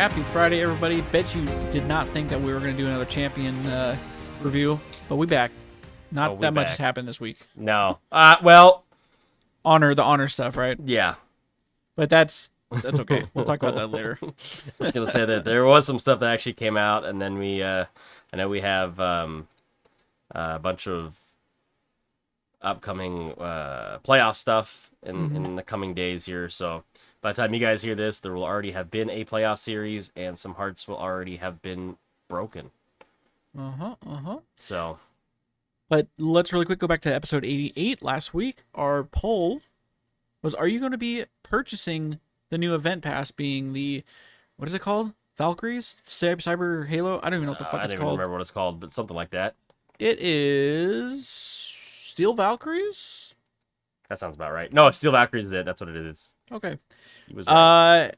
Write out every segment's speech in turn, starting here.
Happy Friday, everybody. Bet you did not think that we were going to do another champion review, but we back. Not that much has happened this week. No. Well, the honor stuff, right? yeah. But that's okay. We'll talk about that later. I was gonna say that there was some stuff that actually came out, and then I know we have a bunch of upcoming playoff stuff in the coming days here. So by the time you guys hear this, there will already have been a playoff series, and some hearts will already have been broken. So. But let's really quick go back to episode 88 last week. Our poll was, are you going to be purchasing the new event pass, being the, what is it called? Valkyries? Cyber Halo? I don't even know what the fuck it's called. I don't even remember what it's called, but something like that. It is Steel Valkyries? That sounds about right. No, Steel Valkyries is it. That's what it is. Okay. He was right.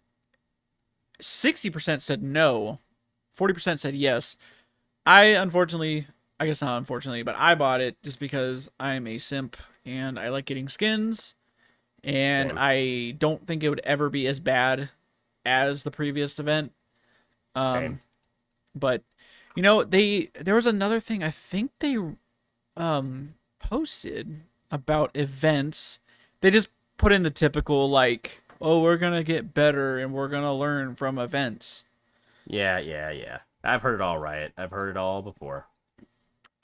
60% said no. 40% said yes. I guess not unfortunately, but I bought it just because I'm a simp and I like getting skins, and Same. I don't think it would ever be as bad as the previous event. Same. But there was another thing I think they posted about events. They just put in the typical like, oh, we're gonna get better and we're gonna learn from events. Yeah. I've heard it all, Riot. I've heard it all before.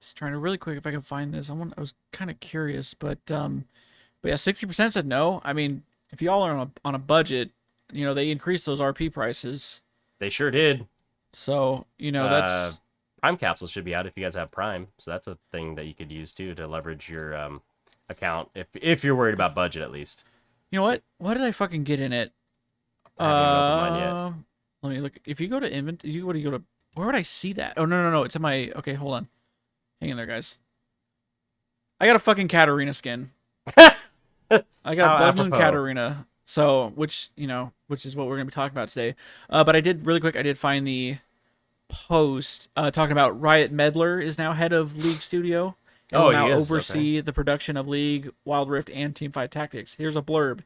Just trying to really quick if I can find this. I was kind of curious, but yeah, 60% said no. I mean, if y'all are on a budget, they increased those RP prices. They sure did. So that's Prime capsules should be out if you guys have Prime. So that's a thing that you could use too to leverage your account if you're worried about budget at least. You know what? What did I fucking get in it? I haven't even opened mine yet. Let me look. If you go to inventory, what do you go to? Where would I see that? Oh no! It's in my. Okay, hold on. Hang in there, guys. I got a fucking Katarina skin. I got a Blood Moon Katarina. So, which is what we're going to be talking about today. But I did find the post talking about Riot Medler is now head of League Studio. And will now oversee the production of League, Wild Rift, and Teamfight Tactics. Here's a blurb.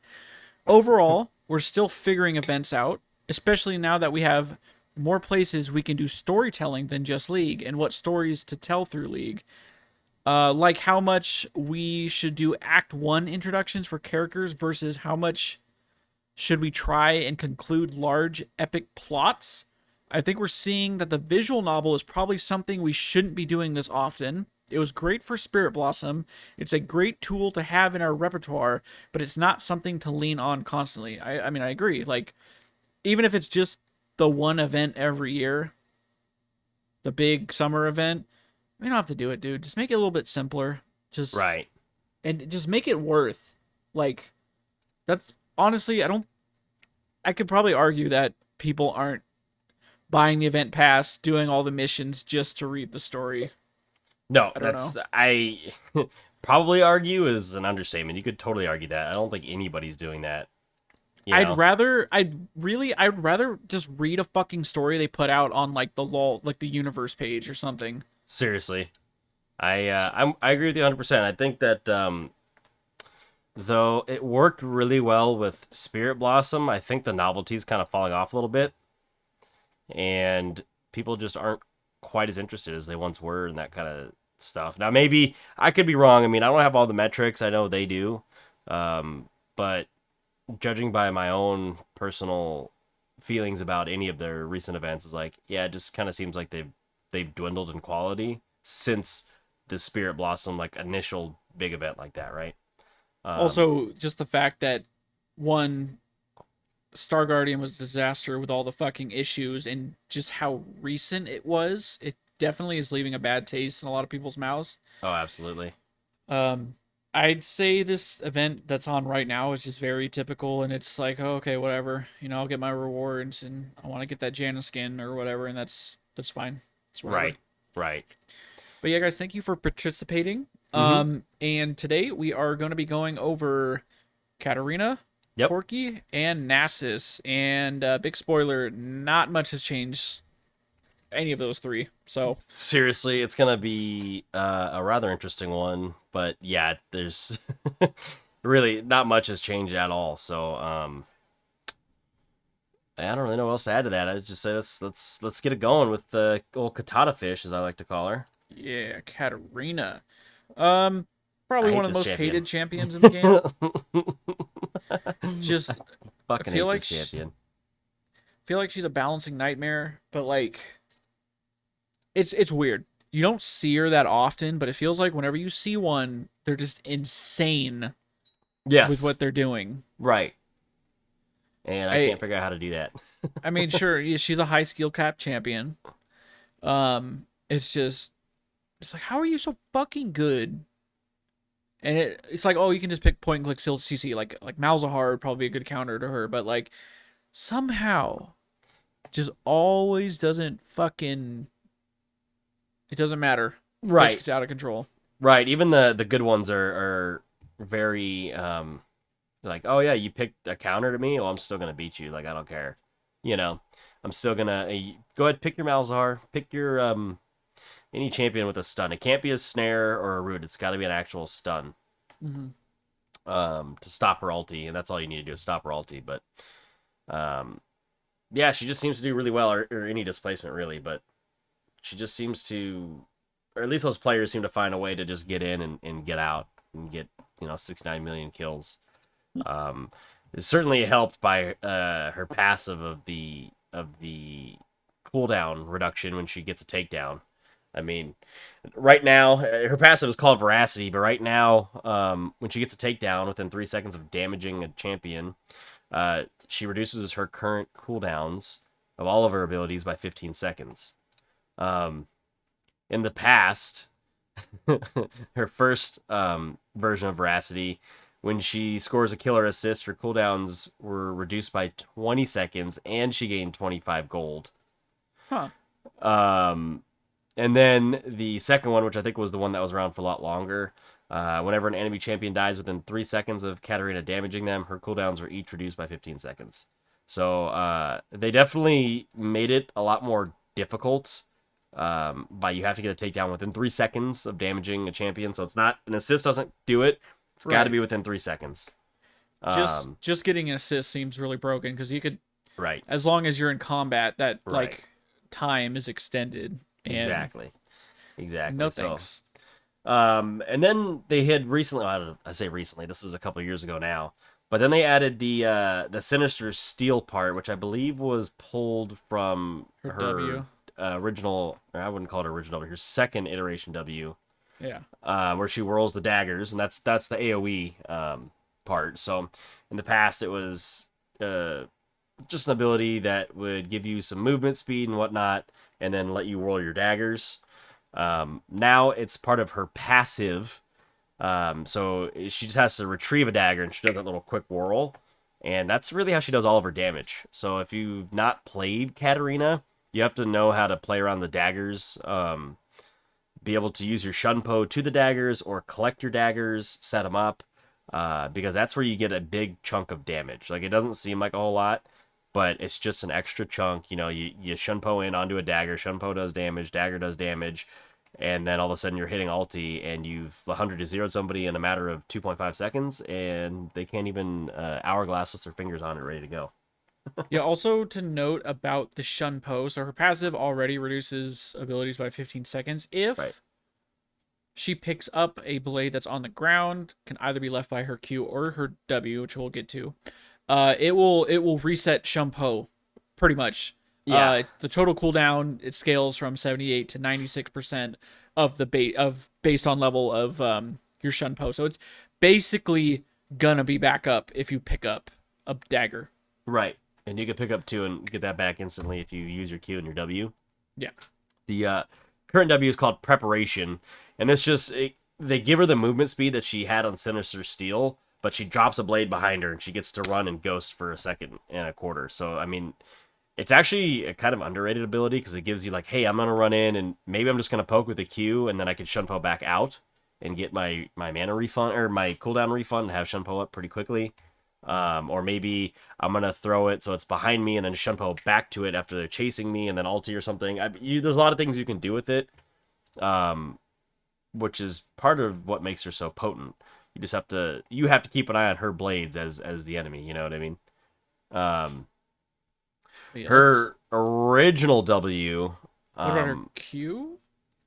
Overall, we're still figuring events out, especially now that we have more places we can do storytelling than just League, and what stories to tell through League. Like how much we should do Act 1 introductions for characters versus how much should we try and conclude large epic plots. I think we're seeing that the visual novel is probably something we shouldn't be doing this often. It was great for Spirit Blossom. It's a great tool to have in our repertoire, but it's not something to lean on constantly. I mean, I agree. Like, even if it's just the one event every year, the big summer event, we don't have to do it, dude. Just make it a little bit simpler. Just right. And just make it worth. Like, that's honestly, I could probably argue that people aren't buying the event pass, doing all the missions just to read the story. No, I probably argue is an understatement. You could totally argue that. I don't think anybody's doing that. I'd rather just read a fucking story they put out on like the universe page or something. Seriously, I agree with you 100%. I think that though it worked really well with Spirit Blossom, I think the novelty's kind of falling off a little bit, and people just aren't quite as interested as they once were in that kind of stuff. Now maybe I could be wrong. I mean, I don't have all the metrics. I know they do, but judging by my own personal feelings about any of their recent events is like, yeah, it just kind of seems like they've dwindled in quality since the Spirit Blossom like initial big event like that, right? Also, just the fact that one, Star Guardian was a disaster with all the fucking issues, and just how recent it was. It definitely is leaving a bad taste in a lot of people's mouths. Oh, absolutely. I'd say this event that's on right now is just very typical, and it's like, oh, okay, whatever. I'll get my rewards, and I want to get that Janna skin or whatever, and that's fine. Right. But yeah, guys, thank you for participating. And today we are going to be going over Katarina, Corki, and Nasus. And big spoiler, not much has changed any of those three. So seriously, it's gonna be a rather interesting one. But yeah, there's really not much has changed at all. So I don't really know what else to add to that. I just say let's get it going with the old Katana fish, as I like to call her. Yeah, Katarina. Um, I Probably hate one of the this most champion. hated champions in the game. Just I Fucking feel hate like this champion. feel like she's a balancing nightmare, but like it's weird. You don't see her that often, but it feels like whenever you see one, they're just insane with Yes, what they're doing. right. And I I can't figure out how to do that. I mean, sure, yeah, she's a high skill cap champion. It's like, how are you so fucking good? And it's like, oh, you can just pick point and click still CC. Like Malzahar would probably be a good counter to her, but like somehow just always doesn't fucking. It doesn't matter. It just Right, gets out of control. right. Even the good ones are very like, oh yeah, you picked a counter to me. Well, I'm still gonna beat you. Like I don't care. You know, I'm still gonna go ahead, pick your Malzahar, pick your any champion with a stun. It can't be a snare or a root. It's got to be an actual stun. Mm-hmm. To stop her ulti, and that's all you need to do is stop her ulti. But yeah, she just seems to do really well, or any displacement really. But she just seems to, or at least those players seem to find a way to just get in and get out and get 69 million kills. It's certainly helped by her passive of the cooldown reduction when she gets a takedown. I mean, right now, her passive is called Veracity, but right now, when she gets a takedown within 3 seconds of damaging a champion, she reduces her current cooldowns of all of her abilities by 15 seconds. In the past, her first version of Veracity, when she scores a killer assist, her cooldowns were reduced by 20 seconds, and she gained 25 gold. Huh. And then the second one, which I think was the one that was around for a lot longer, whenever an enemy champion dies within 3 seconds of Katarina damaging them, her cooldowns were each reduced by 15 seconds. So they definitely made it a lot more difficult by you have to get a takedown within 3 seconds of damaging a champion. So it's not, an assist doesn't do it. It's got to Right. be within 3 seconds. Just getting an assist seems really broken because you could, Right. as long as you're in combat, that Right. like time is extended. And Exactly. no So, thanks. and then they had recently, I say recently, this is a couple of years ago now, but then they added the Sinister Steel part, which I believe was pulled from Her her W. original, or I wouldn't call it original, but her second iteration W, Yeah. where she whirls the daggers, and that's the AoE part. So in the past, it was just an ability that would give you some movement speed and whatnot, and then let you whirl your daggers. Now it's part of her passive. So she just has to retrieve a dagger, and she does that little quick whirl, and that's really how she does all of her damage. So if you've not played Katarina, you have to know how to play around the daggers. Be able to use your Shunpo to the daggers or collect your daggers, set them up, because that's where you get a big chunk of damage. Like, it doesn't seem like a whole lot, but it's just an extra chunk. You Shunpo in onto a dagger, Shunpo does damage, dagger does damage, and then all of a sudden you're hitting ulti, and you've 100 to 0'd somebody in a matter of 2.5 seconds, and they can't even hourglass with their fingers on it, ready to go. Yeah, also to note about the Shunpo, so her passive already reduces abilities by 15 seconds. If Right. she picks up a blade that's on the ground, can either be left by her Q or her W, which we'll get to. It will reset Shunpo, pretty much. Yeah. The total cooldown, it scales from 78 to 96% of the based on level of your Shunpo. So it's basically gonna be back up if you pick up a dagger. Right. And you can pick up 2 and get that back instantly if you use your Q and your W. Yeah. The current W is called Preparation, and they give her the movement speed that she had on Sinister Steel, but she drops a blade behind her and she gets to run and ghost for a second and a quarter. So I mean, it's actually a kind of underrated ability because it gives you like, hey, I'm gonna run in and maybe I'm just gonna poke with a Q and then I can Shunpo back out and get my mana refund or my cooldown refund and have Shunpo up pretty quickly. Or maybe I'm gonna throw it so it's behind me and then Shunpo back to it after they're chasing me and then ulti or something. There's a lot of things you can do with it, which is part of what makes her so potent. You have to keep an eye on her blades as the enemy. You know what I mean? Wait, Her original W. what about her Q?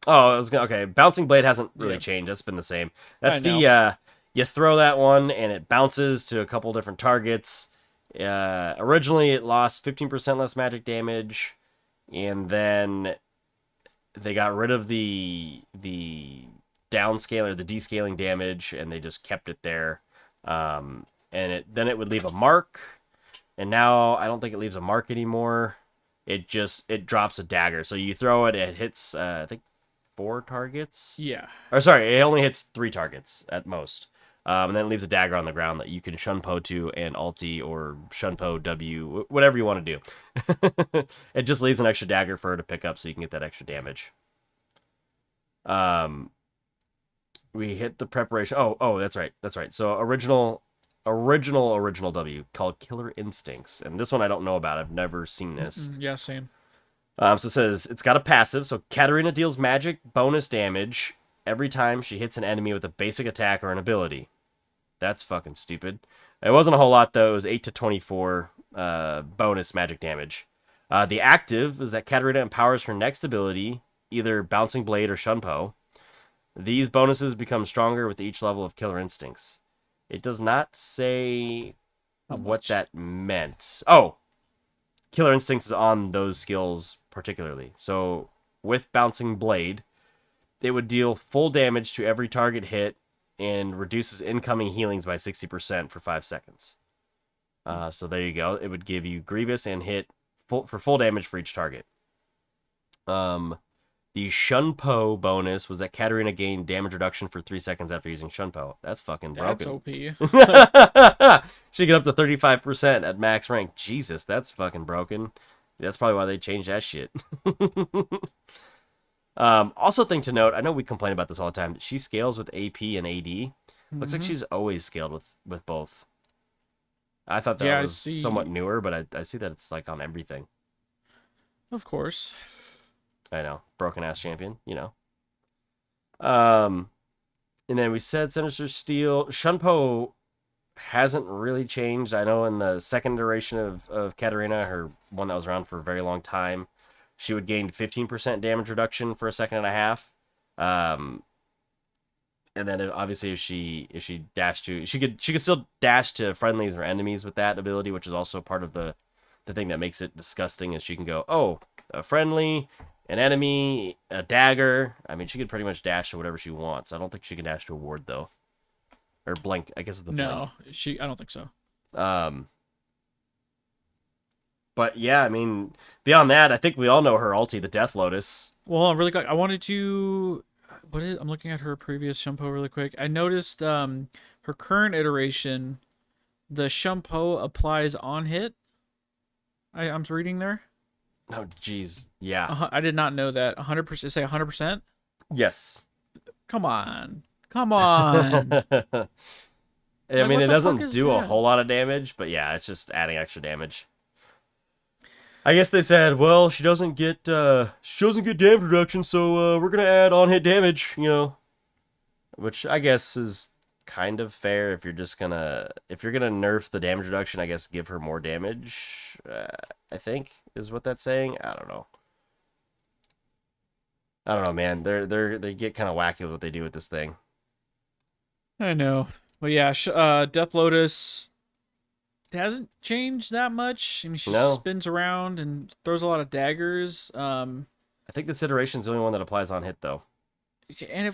Oh, I was gonna, okay. Bouncing Blade hasn't really Yeah. changed. That's been the same. I That's know. the you throw that one and it bounces to a couple different targets. Originally it lost 15% less magic damage, and then they got rid of the downscale or the descaling damage, and they just kept it there. And it would leave a mark, and now I don't think it leaves a mark anymore. It drops a dagger. So you throw it, it hits I think 4 targets. Yeah. Or sorry, it only hits 3 targets at most. And then it leaves a dagger on the ground that you can Shunpo to and ulti or Shunpo W, whatever you want to do. It just leaves an extra dagger for her to pick up so you can get that extra damage. We hit the preparation. Oh, that's right. That's right. So original W called Killer Instincts. And this one I don't know about. I've never seen this. Yeah, same. So it says it's got a passive. So Katarina deals magic bonus damage every time she hits an enemy with a basic attack or an ability. That's fucking stupid. It wasn't a whole lot though. It was 8 to 24 bonus magic damage. The active is that Katarina empowers her next ability, either Bouncing Blade or Shunpo. These bonuses become stronger with each level of Killer Instincts. It does not say what that meant. Oh, Killer Instincts is on those skills particularly. So with Bouncing Blade, it would deal full damage to every target hit and reduces incoming healings by 60% for 5 seconds. So there you go. It would give you Grievous and hit for full damage for each target. The Shunpo bonus was that Katarina gained damage reduction for 3 seconds after using Shunpo. That's fucking broken. That's OP. She get up to 35% at max rank. Jesus, that's fucking broken. That's probably why they changed that shit. Also, thing to note, I know we complain about this all the time. She scales with AP and AD. Looks like she's always scaled with both. I thought that was somewhat newer, but I see that it's like on everything. Of course. I know. Broken ass champion, you know. And then we said Sinister Steel. Shunpo hasn't really changed. I know in the second iteration of Katarina, her one that was around for a very long time, she would gain 15% damage reduction for a second and a half. And then obviously if she dashed to, she could still dash to friendlies or enemies with that ability, which is also part of the thing that makes it disgusting. Is she can go, oh, a friendly, an enemy, a dagger. I mean, she could pretty much dash to whatever she wants. I don't think she can dash to a ward though, or blink. I guess it's the blink. No, I don't think so. But yeah, I mean, beyond that, I think we all know her ulti, the Death Lotus. Well, hold on, really quick. I wanted to. I'm looking at her previous Shunpo really quick. I noticed her current iteration, the Shunpo applies on hit. I'm reading there. Oh, jeez. Yeah. I did not know that. 100%. Say 100%? Yes. Come on. I mean, it doesn't do a whole lot of damage, but yeah, it's just adding extra damage. I guess they said, well, she doesn't get damage reduction, so we're gonna add on-hit damage, you know, which I guess is kind of fair. If you're gonna nerf the damage reduction, I guess give her more damage. I think is what that's saying. I don't know, man. They get kind of wacky with what they do with this thing. I know, but yeah, Death Lotus hasn't changed that much. I mean, she spins around and throws a lot of daggers. I think this iteration is the only one that applies on hit though. And I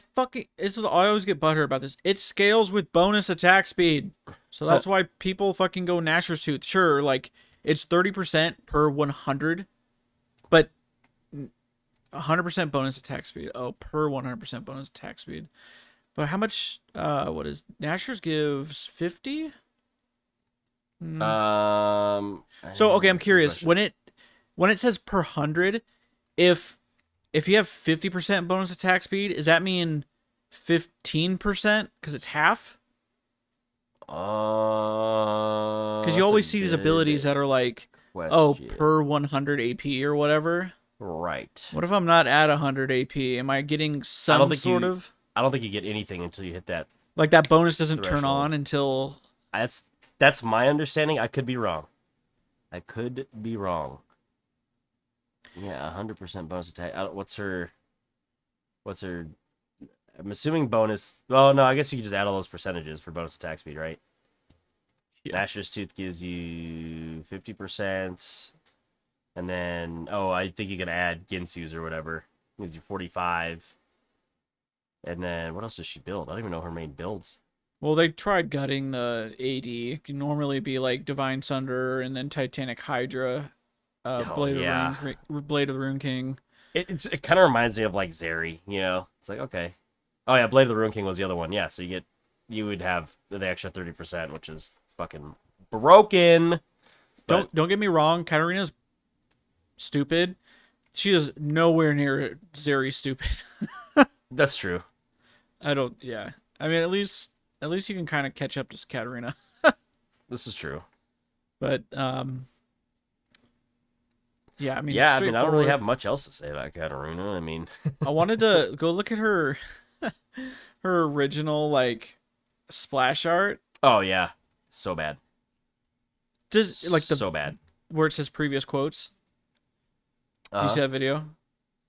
always get butthurt about this. It scales with bonus attack speed, so that's why people fucking go Nashor's Tooth. Sure, like it's 30% per 100, but 100% bonus attack speed. Oh, per 100% bonus attack speed. But how much? What is Nashor's gives 50? So okay, I'm curious. When it says per 100, if you have 50% bonus attack speed, does that mean 15% because it's half? Because you always see these abilities that are like, per 100 AP or whatever. Right. What if I'm not at 100 AP? Am I getting some sort of? I don't think you get anything until you hit that. Like that bonus doesn't turn on until. That's my understanding. I could be wrong. Yeah, 100% bonus attack. What's her? What's her? I'm assuming bonus. Well, no, I guess you could just add all those percentages for bonus attack speed, right? Yeah. Gnash's Tooth gives you 50%. And then, I think you can add Ginsu's or whatever. Gives you 45. And then, what else does she build? I don't even know her main builds. Well, they tried gutting the AD. It can normally be like Divine Sunder and then Titanic Hydra, Oh, yeah. Blade of the Rune King. It kind of reminds me of like Zeri, you know? It's like, okay. Oh, yeah, Blade of the Rune King was the other one. Yeah, so you would have the extra 30%, which is fucking broken. But Don't get me wrong, Katarina's stupid. She is nowhere near Zeri stupid. that's true. I don't. Yeah. I mean, at least you can kind of catch up to Katarina. This is true. But yeah. I mean, Yeah, I mean, I don't really straightforward. have much else to say about Katarina. I mean, I wanted to go look at her her original like splash art. oh yeah, so bad. Does like the So bad. where it says previous quotes. Do you Uh-huh. see that video?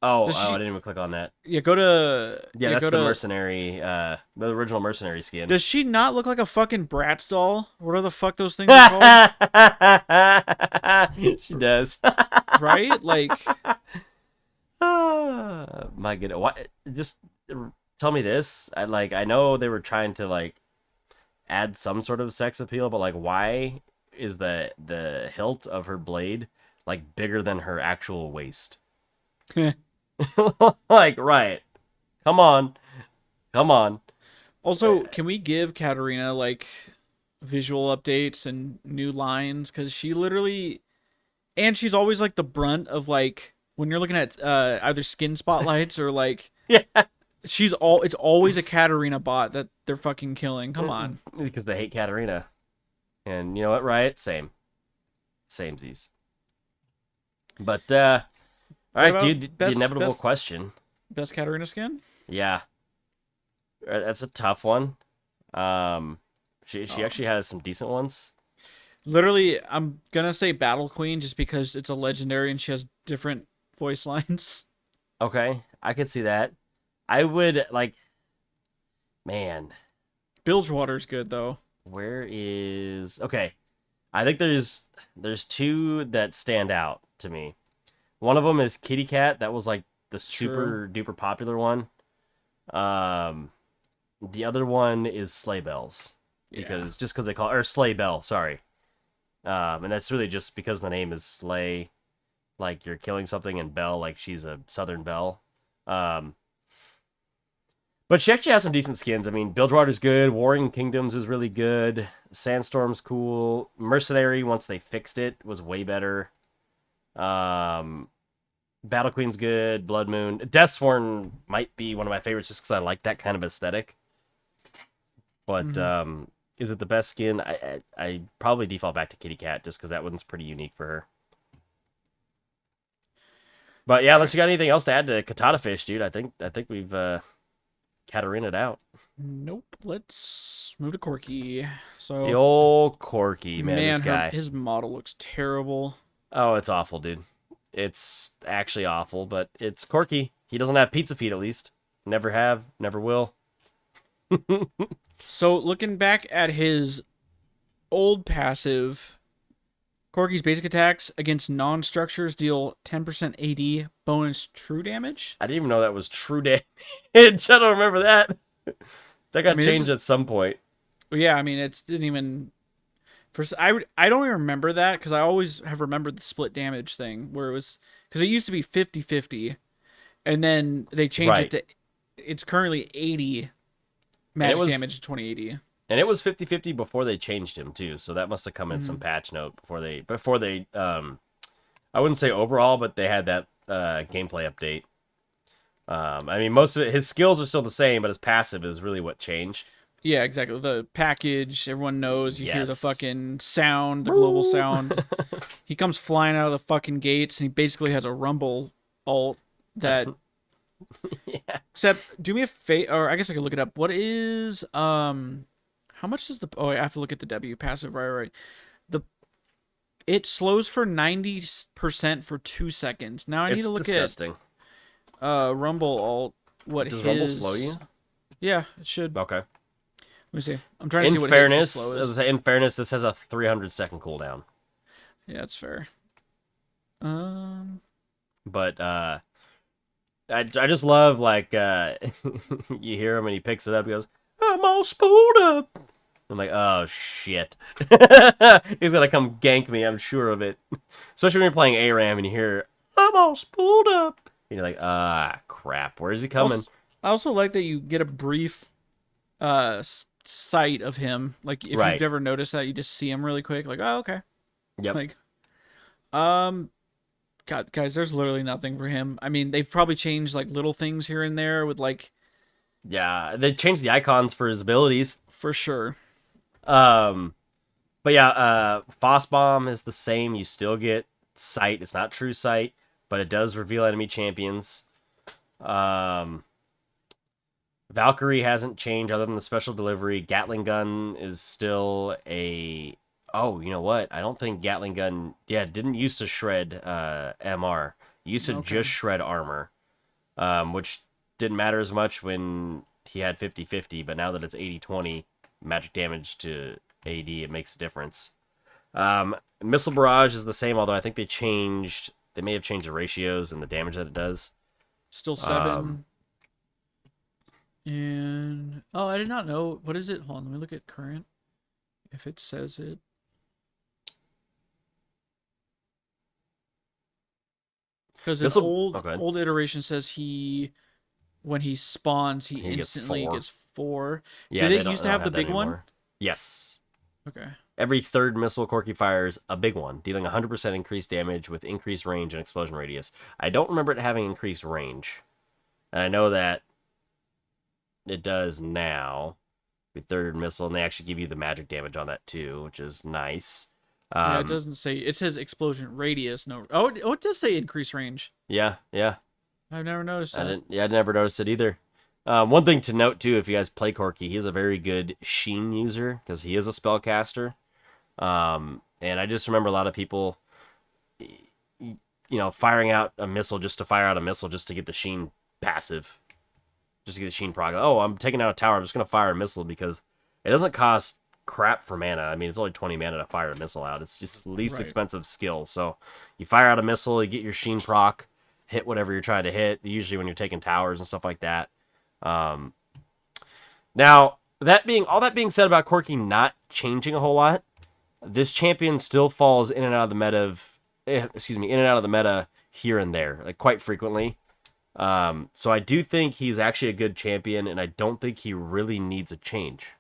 Oh, Does I she? didn't even click on that. Yeah, go to. Yeah, Yeah, that's go the to. mercenary, the original mercenary skin. Does she not look like a fucking Bratz doll? What are the fuck those things are called? She does. Right? Like, My goodness, what? Just tell me this. I know they were trying to like add some sort of sex appeal, but like, why is the hilt of her blade like bigger than her actual waist? Like, right? Come on, come on. also, can we give Katarina like visual updates and new lines? Because she literally, and she's always like the brunt of like when you're looking at either skin spotlights or like Yeah, it's always a Katarina bot that they're fucking killing. Come on. because they hate Katarina, and you know what? Right? Samesies. But all What right, about dude. The inevitable best question. best Katarina skin? Yeah, that's a tough one. She Oh. actually has some decent ones. Literally, I'm gonna say Battle Queen just because it's a legendary and she has different voice lines. Okay, I could see that. I would like, man, Bilgewater's good though. where is okay? I think there's two that stand out to me. One of them is Kitty Cat. That was like the True. super duper popular one. Um, the other one is Sleigh Bells Yeah. because they call or Sleigh Bell. Sorry. And that's really just because the name is Sleigh, like you're killing something, and Belle, like she's a Southern belle. Um, but she actually has some decent skins. I mean, Bilgewater's good. Warring Kingdoms is really good. Sandstorm's cool. Mercenary, once they fixed it, was way better. Um, Battle Queen's good. Blood Moon. Deathsworn might be one of my favorites just because I like that kind of aesthetic. But Mhm. is it the best skin? I probably default back to Kitty Cat just because that one's pretty unique for her. But yeah, All unless right. you got anything else to add to Katana Fish, dude, I think we've Katarina'd out. Nope. Let's move to Corky. The So, old Corky, man, this man, guy. his model looks terrible. Oh, it's awful, dude. It's actually awful, but it's Corky. He doesn't have pizza feet, at least. Never have, never will. So, looking back at his old passive, Corky's basic attacks against non-structures deal 10% AD bonus true damage. I didn't even know that was true damage. I don't remember that. That I got mean, changed at some point. yeah, I mean, it didn't even. First, I don't even remember that because I always have remembered the split damage thing where it was because it used to be 50-50 and then they changed it Right. to it's currently 80 And it match was damage to 2080. and it was 50-50 before they changed him too. So that must have come in some Mhm. patch note before they I wouldn't say overall, but they had that gameplay update. I mean, most of his skills are still the same, but his passive is really what changed. Yeah, exactly. The package, everyone knows. You hear the Yes. fucking sound, the global sound. He comes flying out of the fucking gates, and he basically has a rumble ult that. Yeah. Except, do me a favor, or I guess I could look it up. What is how much is the? Oh, I have to look at the W passive. Right. The It slows for 90% for 2 seconds. Now I need It's to look disgusting. at Rumble alt what Does his Rumble slow you? Yeah, it should. Okay. Let me see. I'm trying to see what his slow is. In fairness, this has a 300-second cooldown. Yeah, that's fair. But I just love like you hear him and he picks it up. He goes, "I'm all spooled up." I'm like, oh shit, he's gonna come gank me. I'm sure of it. Especially when you're playing ARAM and you hear, "I'm all spooled up," and you're like, ah, crap. Where is he coming? I also like that you get a brief sight of him. Like if Right. you've ever noticed that, you just see him really quick. Like, oh, okay. Yep. Like, God, guys, there's literally nothing for him. I mean, they've probably changed like little things here and there with like, Yeah, they changed the icons for his abilities. for sure. But yeah, Foss Bomb is the same. You still get sight. It's not true sight, but it does reveal enemy champions. Valkyrie hasn't changed other than the special delivery. Gatling gun is still a. Oh, you know what? I don't think Gatling gun. Yeah, didn't used to shred MR. Used to just shred armor, which didn't matter as much when he had 50-50, but now that it's 80-20 magic damage to AD, it makes a difference. Missile Barrage is the same, although I think they may have changed the ratios and the damage that it does. Still 7. And I did not know. What is it? Hold on, let me look at current. If it says it. Because an old iteration says when he spawns, he instantly gets 4. Yeah, did it used to have the big one? Yes. Okay. Every third missile Corki fires a big one, dealing 100% increased damage with increased range and explosion radius. I don't remember it having increased range. And I know that it does now. Your third missile, and they actually give you the magic damage on that too, which is nice. Yeah, it doesn't say. It says explosion radius. No. Oh, it does say increase range. Yeah. I've never noticed that. I never noticed it either. One thing to note too, if you guys play Corki, he's a very good Sheen user because he is a spellcaster. And I just remember a lot of people, firing out a missile just to fire out a missile just to get the Sheen passive, just to get the Sheen prog. Oh, I'm taking out a tower. I'm just gonna fire a missile because it doesn't cost crap for mana. I mean, it's only 20 mana to fire a missile out. It's just the least expensive skill. So you fire out a missile, you get your Sheen proc, hit whatever you're trying to hit. Usually when you're taking towers and stuff like that. Now all that being said about Corki not changing a whole lot, this champion still falls in and out of the meta here and there, like quite frequently. So I do think he's actually a good champion, and I don't think he really needs a change.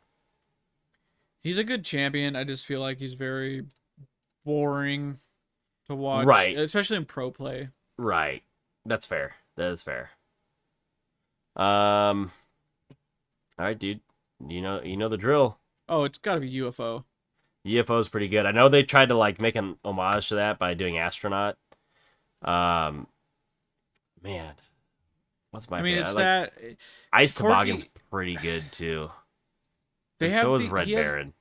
He's a good champion. I just feel like he's very boring to watch, right? Especially in pro play. Right. That's fair. That is fair. All right, dude. You know the drill. Oh, it's got to be UFO. UFO is pretty good. I know they tried to like make an homage to that by doing astronaut. Man, what's my? I mean, it's like, that Ice Toboggan's pretty good too. So is Red Baron.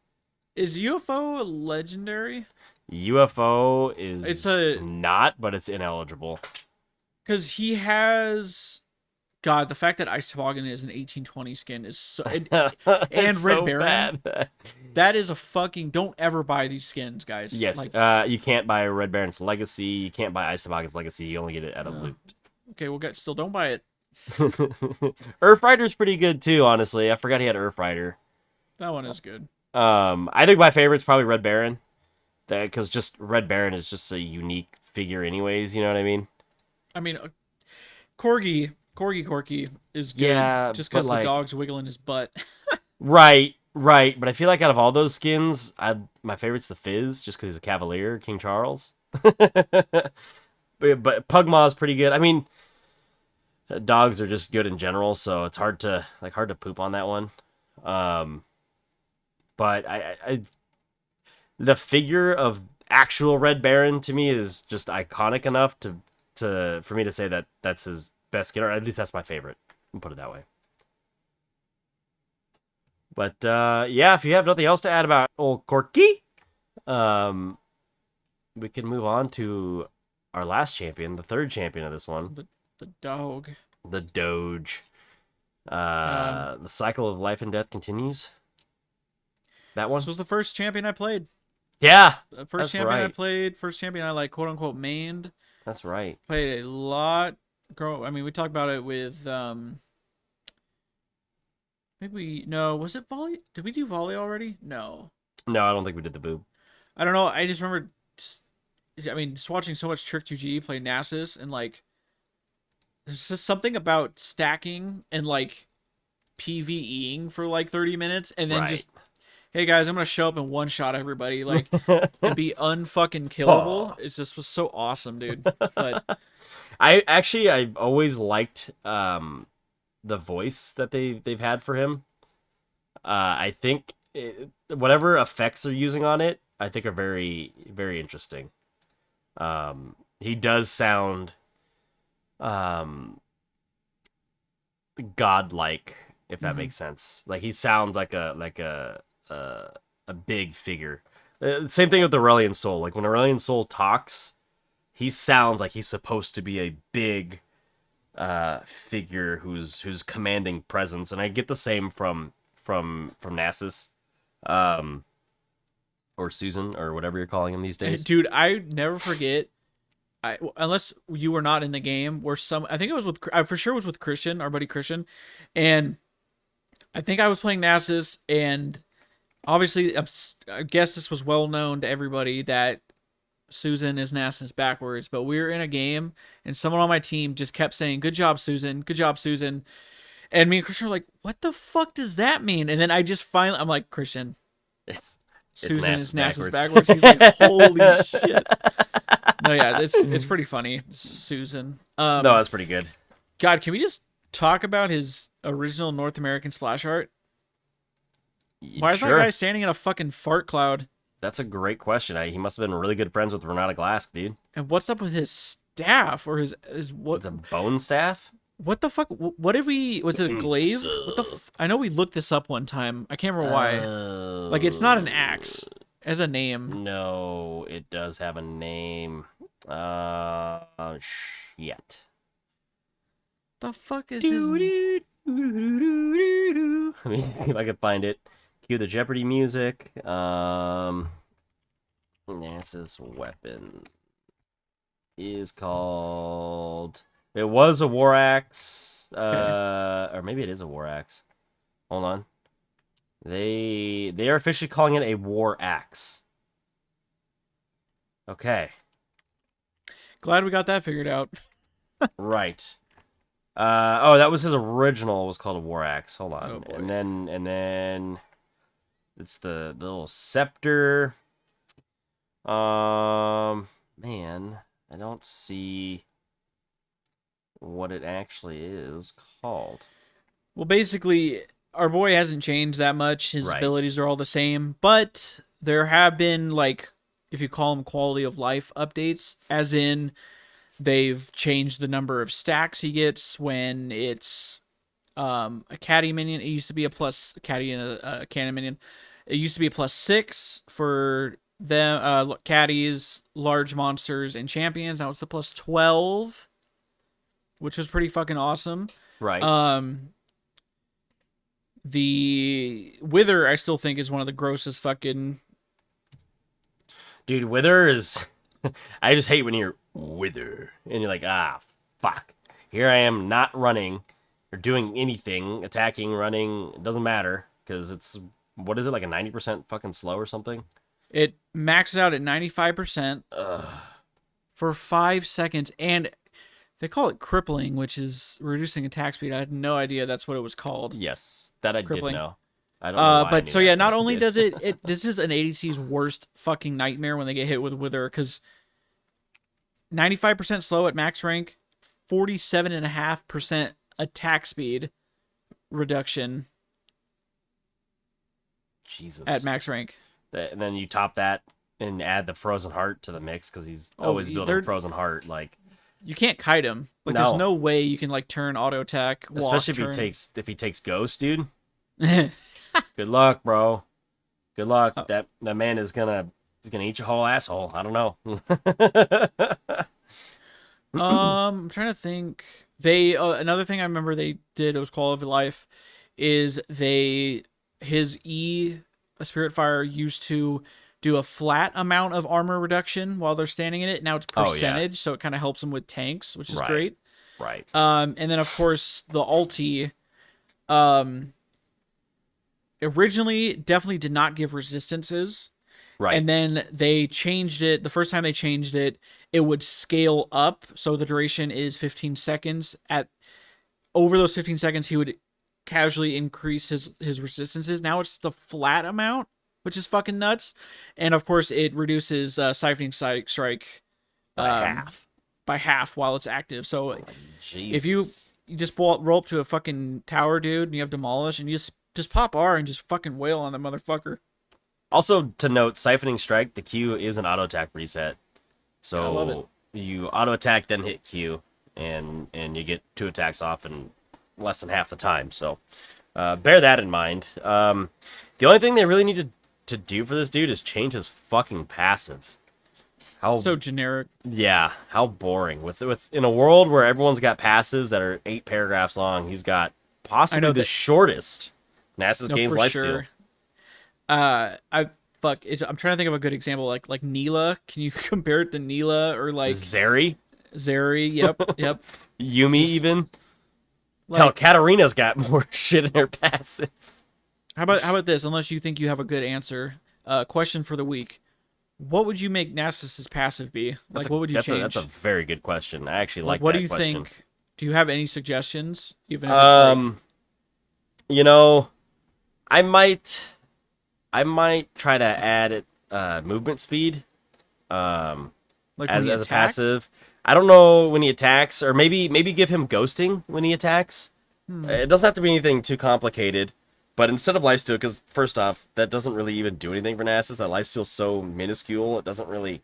Is UFO legendary? UFO is not, but it's ineligible. Because he has... God, the fact that Ice Toboggan is an 1820 skin is so... and Red so Baron, bad. That is a fucking... Don't ever buy these skins, guys. Yes, you can't buy Red Baron's Legacy. You can't buy Ice Toboggan's Legacy. You only get it at a loot. Okay, well, still don't buy it. Earth Rider's pretty good too, honestly. I forgot he had Earth Rider. That one is good. I think my favorite's probably Red Baron. Because just Red Baron is just a unique figure anyways, you know what I mean? I mean, Corki is good. Yeah, just because the dog's wiggling his butt. Right. But I feel like out of all those skins, my favorite's the Fizz, just because he's a Cavalier, King Charles. but Pugmaw's pretty good. I mean, dogs are just good in general, so it's hard to poop on that one. But the figure of actual Red Baron to me is just iconic enough for me to say that that's his best skin, or at least that's my favorite. I'll put it that way. But yeah, if you have nothing else to add about old Corki, we can move on to our last champion, the third champion of this one. The dog. The Doge. The cycle of life and death continues. That one? This was the first champion I played. Yeah. The first champion I played. First champion I like, quote unquote, mained. That's right. Played a lot. We talked about it with was it volley? Did we do volley already? No, I don't think we did the boob. I don't know. I just remember. Just watching so much Trick 2G play Nasus, and like, there's just something about stacking and like PvEing for like 30 minutes, and then just, hey guys, I'm gonna show up and one shot everybody, like, and be unfucking killable. It just was so awesome, dude. But I've always liked the voice that they've had for him. I think whatever effects they're using on it, I think are very, very interesting. He does sound godlike, if that makes sense. Like, he sounds like a big figure. Same thing with Aurelion Sol. Like, when Aurelion Sol talks, he sounds like he's supposed to be a big figure who's commanding presence, and I get the same from Nasus, or Susan, or whatever you're calling him these days. Dude, I never forget. Unless you were not in the game, I think it was I for sure was with Christian, our buddy Christian, and I think I was playing Nasus, and obviously I guess this was well known to everybody that Susan is Nasus backwards, but we were in a game and someone on my team just kept saying, "Good job, Susan. Good job, Susan." And me and Christian were like, "What the fuck does that mean?" And then I'm like, "Christian, Susan is Nasus backwards." He's like, "Holy shit." No, yeah, it's pretty funny. Susan. No, that's pretty good. God, can we just talk about his original North American splash art? Why is that guy standing in a fucking fart cloud? That's a great question. He must have been really good friends with Renata Glask, dude. And what's up with his staff or his what? It's a bone staff? What the fuck? What did we? Was it a glaive? What the? I know we looked this up one time. I can't remember why. Like, it's not an axe. It has a name. No, it does have a name. Shit. The fuck is his? I mean, if I could find it. Cue the Jeopardy music. Nasus weapon is called. It was a war axe. Or maybe it is a war axe. Hold on. They are officially calling it a war axe. Okay. Glad we got that figured out. Right. That was his original. It was called a war axe. Hold on. Oh, boy. And then it's the little scepter. Man, I don't see what it actually is called. Well, basically, our boy hasn't changed that much. His abilities are all the same, but there have been, like, if you call them quality of life updates, as in they've changed the number of stacks he gets when it's a caddy minion. It used to be a plus caddy and a cannon minion. It used to be a +6 for them, caddies, large monsters, and champions. Now it's a +12, which was pretty fucking awesome. Right. The Wither, I still think, is one of the grossest fucking... Dude, Wither is... I just hate when you're Wither. And you're like, fuck. Here I am not running or doing anything. Attacking, running, it doesn't matter. Because it's... What is it, like a 90% fucking slow or something? It maxes out at 95% for 5 seconds. And they call it crippling, which is reducing attack speed. I had no idea that's what it was called. Yes, that I did know. I don't know why but so yeah, not only does it this is an ADC's worst fucking nightmare when they get hit with Wither, because 95% slow at max rank, 47.5% attack speed reduction. Jesus. At max rank. And then you top that and add the Frozen Heart to the mix, because he's always building Frozen Heart. Like, you can't kite him. Like, there's no way you can, like, turn auto attack, especially if he takes Ghost, dude. Good luck, bro. Good luck. That man is gonna He's gonna eat your whole asshole. I don't know. I'm trying to think. They another thing I remember they did, it was Quality of Life, is his a Spirit Fire used to do a flat amount of armor reduction while they're standing in it. Now it's Oh yeah. percentage, so it kind of helps them with tanks, which is Right. great. Right. And then of course the ulti, um, originally definitely did not give resistances. Right. And then they changed it. The first time they changed it, it would scale up. So the duration is 15 seconds. At over those 15 seconds, he would casually increase his resistances. Now it's the flat amount, which is fucking nuts. And of course, it reduces siphoning strike By um, half. by half while it's active. So Jesus. if you just roll up to a fucking tower, dude, and you have demolish, and you just pop R and just fucking wail on the motherfucker. Also to note, siphoning strike, the Q is an auto attack reset. So I love it. you auto attack, then hit Q, and you get 2 attacks off in less than half the time. So bear that in mind. The only thing they really need to do for this dude is change his fucking passive. How So generic. Yeah, how boring. With in a world where everyone's got passives that are 8 paragraphs long, he's got possibly the shortest. Nasus gains for lifesteal. sure. I'm trying to think of a good example, like Neela. Can you compare it to Neela or like Zeri, Zeri? Yep. Yumi, even. Like, Hell, Katarina's got more shit in her passive. how about this? Unless you think you have a good answer, question for the week: what would you make Nasus's passive be? Like, what would you change? That's a very good question. I actually like what that do you question. think? Do you have any suggestions? Even if it's like, You know, I might try to add it movement speed like when as he a attacks? passive. I don't know when he attacks, or maybe give him ghosting when he attacks. It doesn't have to be anything too complicated, but instead of lifesteal, because first off, that doesn't really even do anything for Nasus. That lifesteal's so minuscule, it doesn't really.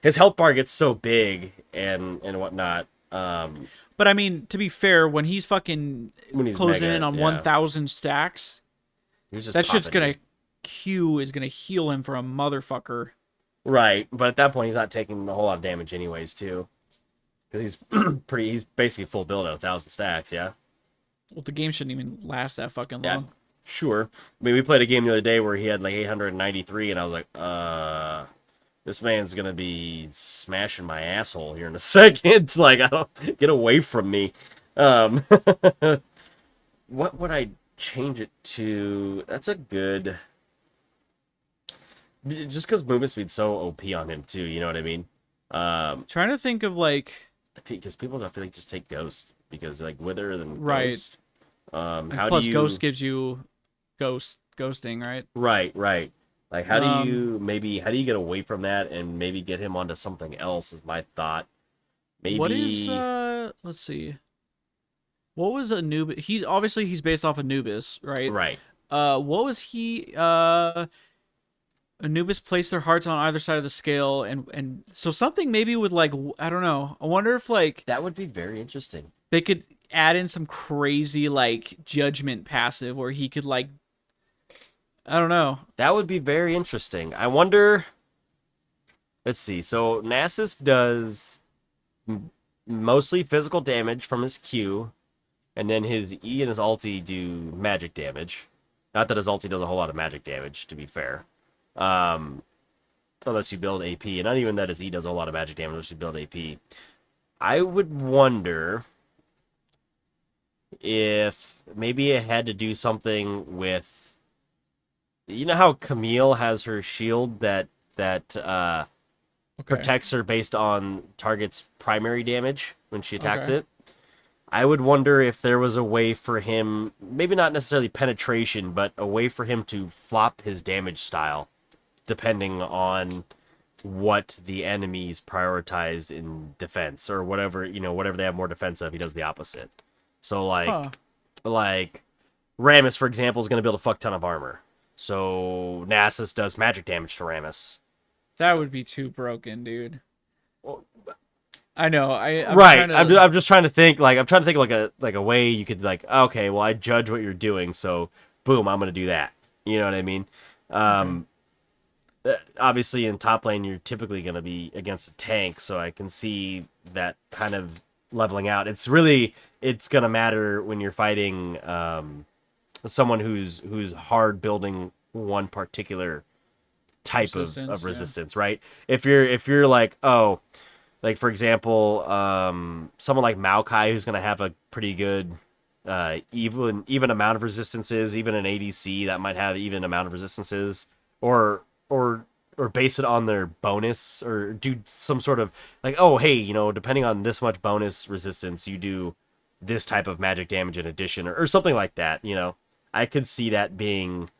His health bar gets so big and whatnot. But I mean, to be fair, when he's fucking When he's closing mega, in on yeah. 1,000 stacks, He's just that shit's popping gonna it. Q is gonna heal him for a motherfucker. Right, but at that point, he's not taking a whole lot of damage anyways, too. Because he's he's basically full build at 1,000 stacks, yeah? Well, the game shouldn't even last that fucking Yeah, long. sure. I mean, we played a game the other day where he had like 893, and I was like, this man's gonna be smashing my asshole here in a second. Like, I don't, get away from me. What would I change it to? That's a good... Just because movement speed's so OP on him, too, you know what I mean? Trying to think of like, Because people, I feel like, just take Ghost. Because, like, Wither, then Right. Ghost. and How plus do you... Ghost gives you ghosting, right? Right. Like, how do Um, you get away from that and maybe get him onto something else is my thought. Maybe... What is let's see. What was Anubis? He's based off Anubis, right? Right. What was he Anubis placed their hearts on either side of the scale, and so something maybe with like, I don't know. I wonder if like That would be very interesting. they could add in some crazy like judgment passive where he could like, I don't know. That would be very interesting. I wonder... Let's see. So, Nasus does mostly physical damage from his Q, and then his E and his ulti do magic damage. Not that his ulti does a whole lot of magic damage, to be fair. Unless you build AP, and not even that his E does a whole lot of magic damage unless you build AP. I would wonder if maybe it had to do something with... You know how Camille has her shield that Okay. protects her based on target's primary damage when she attacks Okay. it? I would wonder if there was a way for him, maybe not necessarily penetration, but a way for him to flop his damage style, depending on what the enemy's prioritized in defense, or whatever, whatever they have more defense of, he does the opposite. So, like Rammus, for example, is going to build a fuck ton of armor. So Nasus does magic damage to Rammus. That would be too broken, dude. I know. I'm Right. trying to- I'm just trying to think. I'm trying to think of like a way you could like. Okay, well, I judge what you're doing, so boom, I'm gonna do that. You know what I mean? obviously in top lane you're typically going to be against a tank, so I can see that kind of leveling out. It's going to matter when you're fighting someone who's hard building one particular type of resistance, right? If you're like, oh, like for example, someone like Maokai who's going to have a pretty good even amount of resistances, even an ADC that might have even amount of resistances, or base it on their bonus, or do some sort of like, oh hey, depending on this much bonus resistance, you do this type of magic damage in addition, or something like that. I could see that being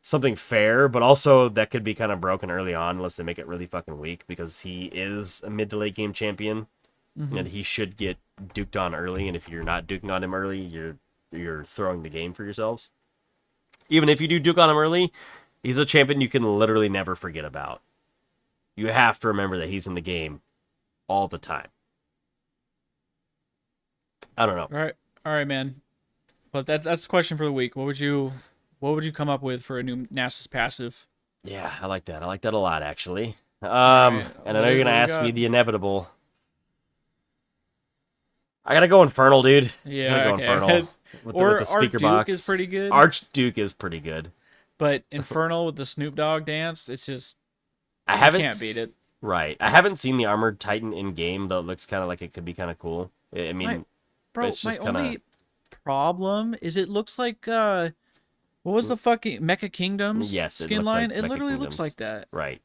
something fair, but also that could be kind of broken early on unless they make it really fucking weak, because he is a mid to late game champion, and he should get duked on early. And if you're not duking on him early, you're throwing the game for yourselves. Even if you do duke on him early, he's a champion you can literally never forget about. You have to remember that he's in the game all the time. I don't know. All right, man. But that's the question for the week. What would you come up with for a new Nasus passive? Yeah, I like that. I like that a lot, actually. Right. And I know you're gonna ask me the inevitable. I gotta go Infernal, dude. Yeah, go Infernal. With the speaker Archduke box is pretty good. Archduke is pretty good. But Infernal with the Snoop Dogg dance, it's just I can't beat it. Right. I haven't seen the Armored Titan in game, though it looks kind of like it could be kind of cool. I mean, it's just my only problem is it looks like what was the fucking Mecha Kingdoms skin line? It literally looks like that. Right.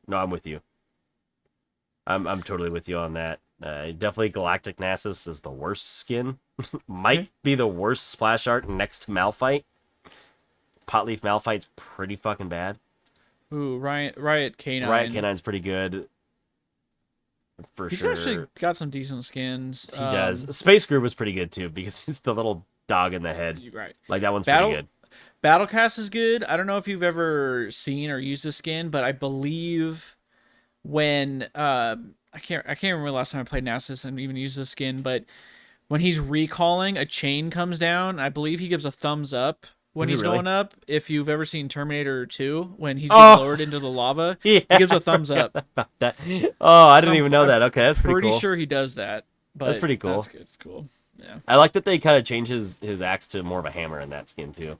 No, I'm with you. I'm totally with you on that. Definitely Galactic Nasus is the worst skin. Might be the worst splash art next to Malphite. Potleaf Malphite's pretty fucking bad. Ooh, Riot K9. Riot K9's pretty good. For He's sure. actually got some decent skins. He does. Space Groove was pretty good too, because he's the little dog in the head. Right. Like that one's pretty good. Battlecast is good. I don't know if you've ever seen or used this skin, but I believe when I can't remember the last time I played Nasus and even used this skin, but when he's recalling, a chain comes down. I believe he gives a thumbs up when he's going up. If you've ever seen Terminator 2, when he's getting lowered into the lava, yeah, he gives a thumbs up. That. Oh, I didn't even know that. Okay, that's pretty cool. Pretty sure he does that. But that's pretty cool. It's cool. Yeah. I like that they kind of change his axe to more of a hammer in that skin too.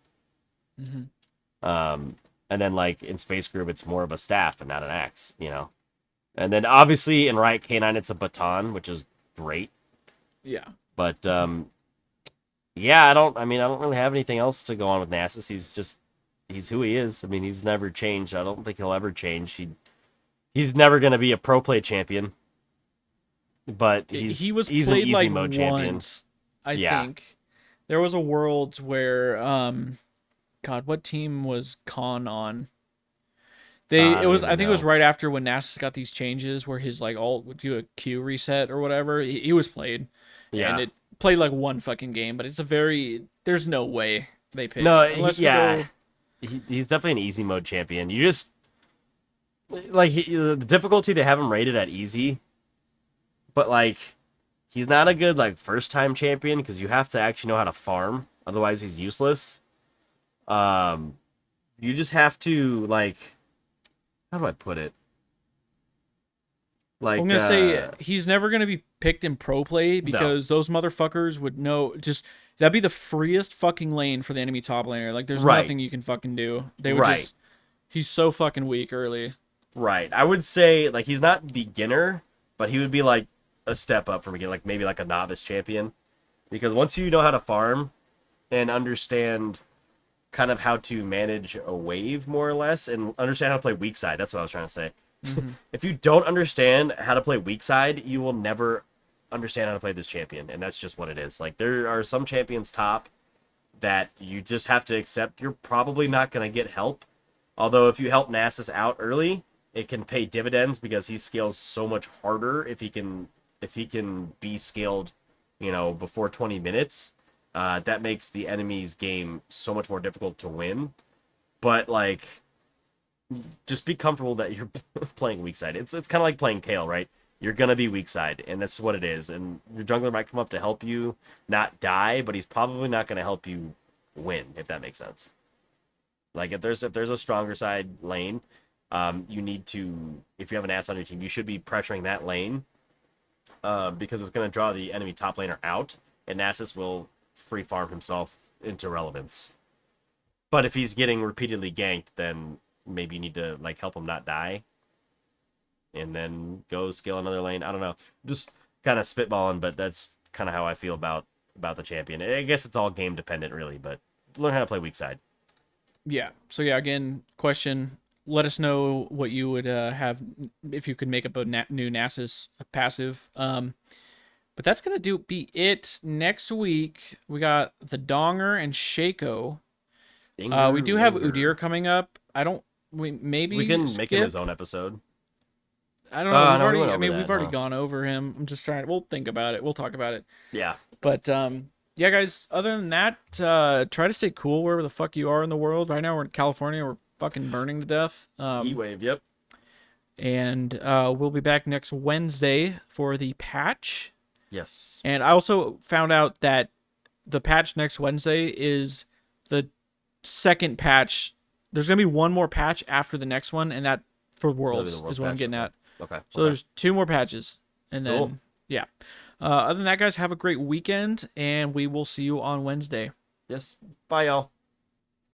And then like in Space Group, it's more of a staff and not an axe, And then obviously in Riot K9, it's a baton, which is great. Yeah. But yeah, I don't really have anything else to go on with Nasus. He's who he is. I mean, he's never changed. I don't think he'll ever change. He's never going to be a pro play champion. But he's an easy like mode champion. I think there was a Worlds where God, what team was Khan on? I think it was right after when Nasus got these changes where his like ult would do a Q reset or whatever. He was played. Yeah. And it played like one fucking game, but there's no way they pick. No, he's definitely an easy mode champion. You just like the difficulty they have him rated at easy, but like he's not a good like first time champion because you have to actually know how to farm, otherwise he's useless. You just have to like, how do I put it? Like I'm gonna say he's never gonna be picked in pro play because those motherfuckers would know. Just that'd be the freest fucking lane for the enemy top laner. Like there's nothing you can fucking do. They would just. He's so fucking weak early. Right. I would say like he's not beginner, but he would be like a step up from beginner, like maybe like a novice champion, because once you know how to farm and understand kind of how to manage a wave more or less and understand how to play weak side. That's what I was trying to say. If you don't understand how to play weak side, you will never understand how to play this champion, and that's just what it is. Like there are some champions top that you just have to accept you're probably not going to get help. Although if you help Nasus out early, it can pay dividends because he scales so much harder if he can be scaled, before 20 minutes. That makes the enemy's game so much more difficult to win. But like, just be comfortable that you're playing weak side. It's kind of like playing Kale, right? You're gonna be weak side, and that's what it is. And your jungler might come up to help you not die, but he's probably not gonna help you win, if that makes sense. Like if there's a stronger side lane, You need to, if you have an Nasus on your team, you should be pressuring that lane because it's going to draw the enemy top laner out, and Nasus will free farm himself into relevance. But if he's getting repeatedly ganked, then maybe you need to like help him not die, and then go scale another lane. I don't know, just kind of spitballing, but that's kind of how I feel about the champion. I guess it's all game dependent, really, but learn how to play weak side. Yeah. So yeah, again, question. Let us know what you would have if you could make up a new Nasus passive. But that's gonna be it. Next week we got the Donger and Shaco. We do have Udyr coming up. We can skip. make him his own episode. I don't know. We've already gone over him. I'm just trying. We'll think about it. We'll talk about it. Yeah. But yeah, guys. Other than that, try to stay cool wherever the fuck you are in the world. Right now we're in California. We're fucking burning to death. Heat wave. Yep. And we'll be back next Wednesday for the patch. Yes. And I also found out that the patch next Wednesday is the second patch. There's gonna be one more patch after the next one, and that for Worlds is what I'm getting at. Okay. So there's 2 more patches, and then Cool. yeah. Other than that, guys, have a great weekend, and we will see you on Wednesday. Yes. Bye, y'all.